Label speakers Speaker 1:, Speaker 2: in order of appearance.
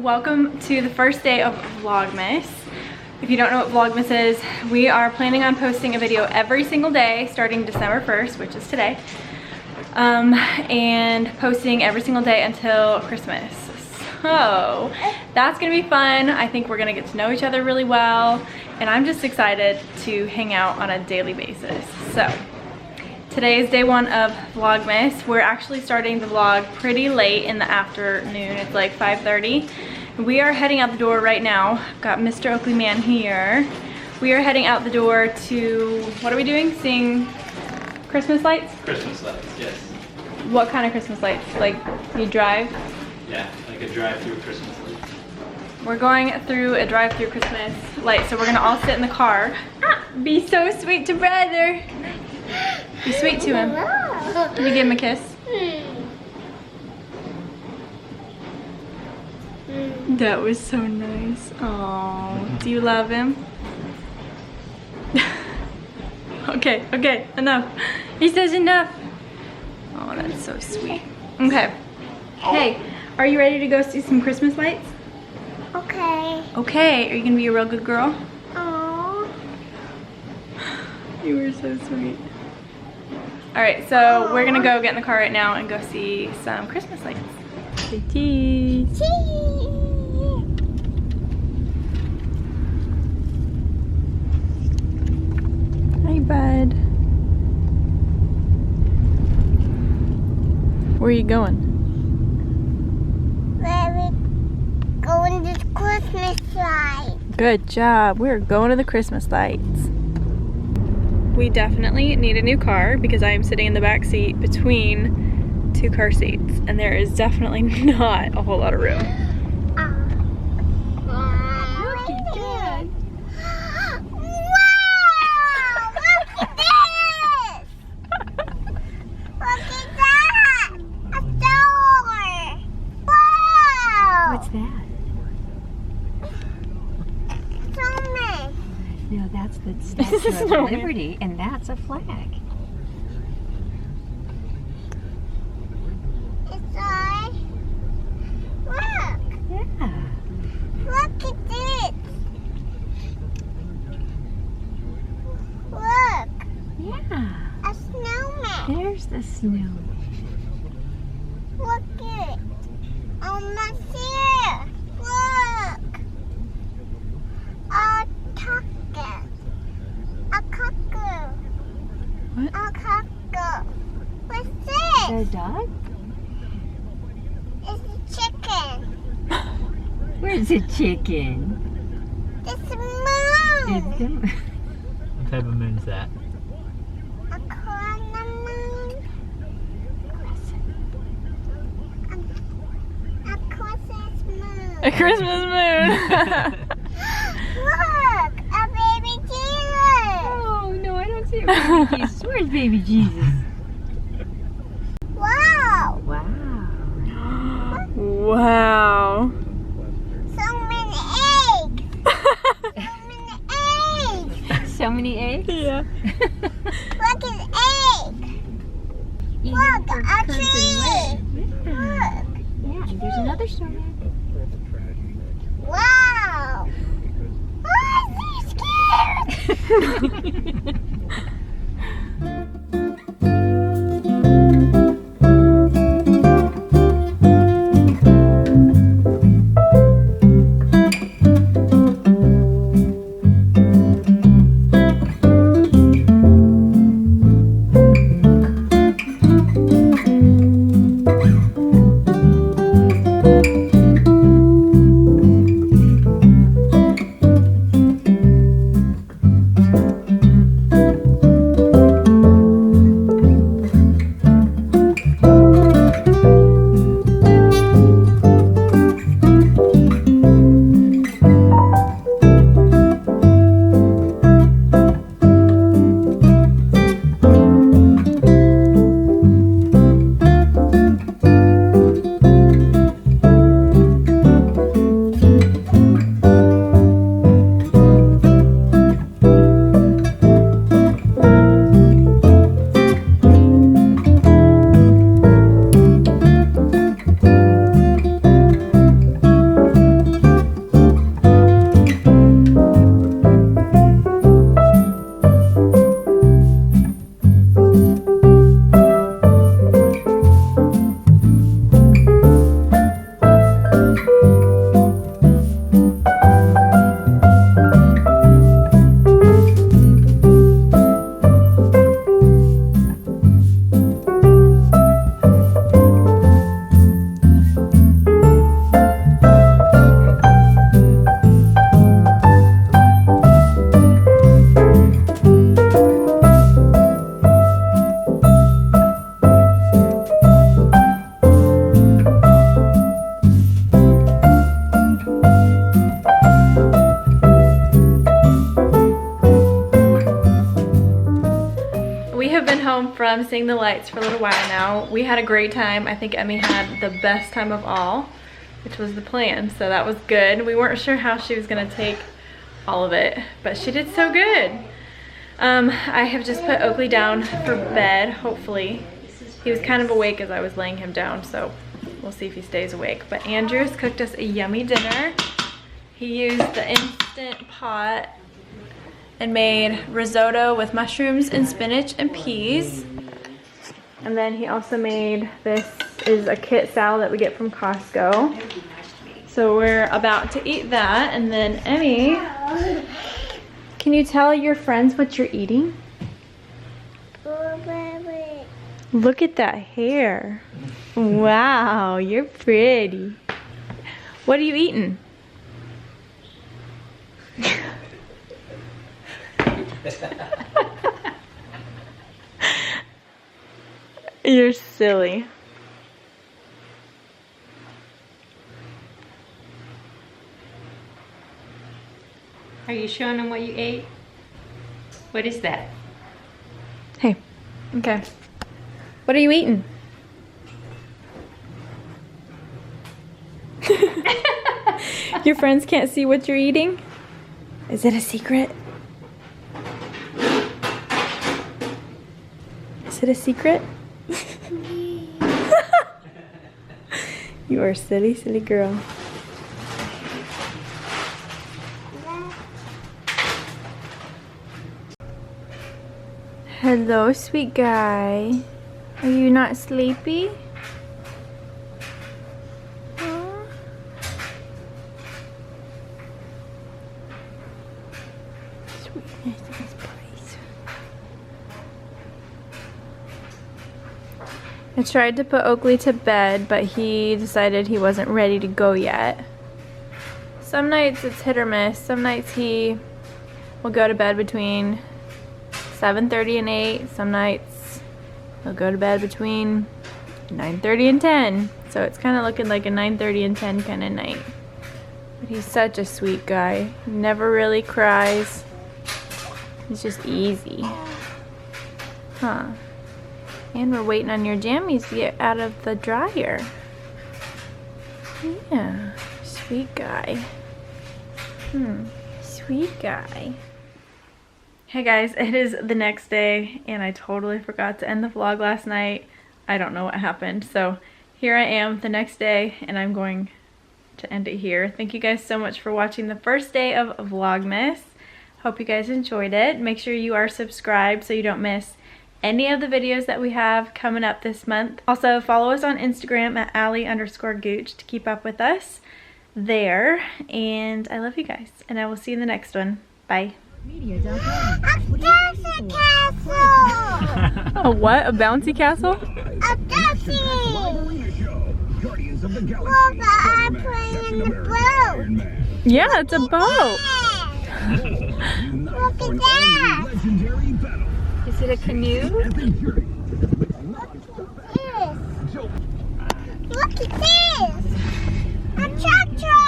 Speaker 1: welcome to the first day of Vlogmas. If you don't know what Vlogmas is, we are planning on posting a video every single day starting December 1st, which is today, and posting every single day until Christmas. So that's gonna be fun. I think we're gonna get to know each other really well, and I'm just excited to hang out on a daily basis. So today is day one of Vlogmas. We're actually starting the vlog pretty late in the afternoon. It's like 5:30. We are heading out the door right now. Got Mr. Oakley Man here. We are heading out the door to, what are we doing? Seeing Christmas lights?
Speaker 2: Christmas lights, yes.
Speaker 1: What kind of Christmas lights? Like you drive?
Speaker 2: Yeah, like a drive-through Christmas light.
Speaker 1: We're going through a drive-through Christmas light, so we're gonna all sit in the car. Be so sweet to brother. Be sweet to him. Can you give him a kiss? That was so nice. Oh, do you love him? Okay, enough. He says enough. Oh, that's so sweet. Okay. Hey, are you ready to go see some Christmas lights?
Speaker 3: Okay.
Speaker 1: Okay, are you gonna be a real good girl?
Speaker 3: Aww.
Speaker 1: You were so sweet. Alright, so we're gonna go get in the car right now and go see some Christmas lights. Say cheese. Hi, bud. Where are you going?
Speaker 3: We're going to the Christmas light.
Speaker 1: Good job. We're going to the Christmas lights. We definitely need a new car because I am sitting in the back seat between two car seats, and there is definitely not a whole lot of room.
Speaker 3: Look at that. Wow! Look at this! Look at that! A door! Wow!
Speaker 4: What's that?
Speaker 3: Snowman.
Speaker 4: No, that's the Statue of Liberty, and that's a flag.
Speaker 3: It's like, look!
Speaker 4: Yeah.
Speaker 3: Look at this! Look!
Speaker 4: Yeah.
Speaker 3: A snowman!
Speaker 4: There's the snow.
Speaker 3: Look at it! On my ear! Look! A tucker! A cuckoo!
Speaker 1: What?
Speaker 3: A cuckoo! What's
Speaker 4: Is
Speaker 3: this?
Speaker 4: that a dog?
Speaker 3: It's a chicken!
Speaker 4: Where's the chicken?
Speaker 3: It's a moon!
Speaker 4: It's the...
Speaker 2: What type of moon is that?
Speaker 3: A corner moon! A Christmas moon!
Speaker 1: A Christmas moon!
Speaker 3: Look! A baby Jesus!
Speaker 4: Oh, no, I don't see a baby Jesus. Where's baby Jesus?
Speaker 3: Wow!
Speaker 4: Wow.
Speaker 1: Wow.
Speaker 3: So many eggs! So many eggs!
Speaker 4: So many eggs?
Speaker 1: Yeah.
Speaker 3: Look at egg! Look, a tree! Look!
Speaker 4: Yeah, and there's another snowman.
Speaker 3: Wow! I'm so scared!
Speaker 1: home from seeing the lights for a little while now. We had a great time. I think Emmy had the best time of all, which was the plan, so that was good. We weren't sure how she was gonna take all of it, but she did so good. I have just put Oakley down for bed, hopefully. He was kind of awake as I was laying him down, so we'll see if he stays awake. But Andrew's cooked us a yummy dinner. He used the Instant Pot and made risotto with mushrooms and spinach and peas. And then he also made, this is a kit salad that we get from Costco. So we're about to eat that. And then Emmy, can you tell your friends what you're eating? Look at that hair. Wow, you're pretty. What are you eating? You're silly.
Speaker 4: Are you showing them what you ate? What is that?
Speaker 1: Hey, okay. What are you eating? Your friends can't see what you're eating? Is it a secret? Is it a secret? You are a silly, silly girl. Hello, sweet guy. Are you not sleepy? Aw. Sweetness in his place. I tried to put Oakley to bed, but he decided he wasn't ready to go yet. Some nights it's hit or miss. Some nights he will go to bed between 7:30 and 8. Some nights he'll go to bed between 9:30 and 10. So it's kind of looking like a 9:30 and 10 kind of night. But he's such a sweet guy. He never really cries. He's just easy. Huh. And we're waiting on your jammies to get out of the dryer. Yeah. Sweet guy. Sweet guy. Hey guys, it is the next day and I totally forgot to end the vlog last night. I don't know what happened. So here I am the next day and I'm going to end it here. Thank you guys so much for watching the first day of Vlogmas. Hope you guys enjoyed it. Make sure you are subscribed so you don't miss any of the videos that we have coming up this month. Also follow us on Instagram at allie_gooch to keep up with us there. And I love you guys and I will see you in the next one. Bye. A what? A bouncy castle?
Speaker 3: A bouncy!
Speaker 1: Yeah, it's a boat.
Speaker 3: Look at that!
Speaker 4: Is it a canoe?
Speaker 3: Look at this! A tractor!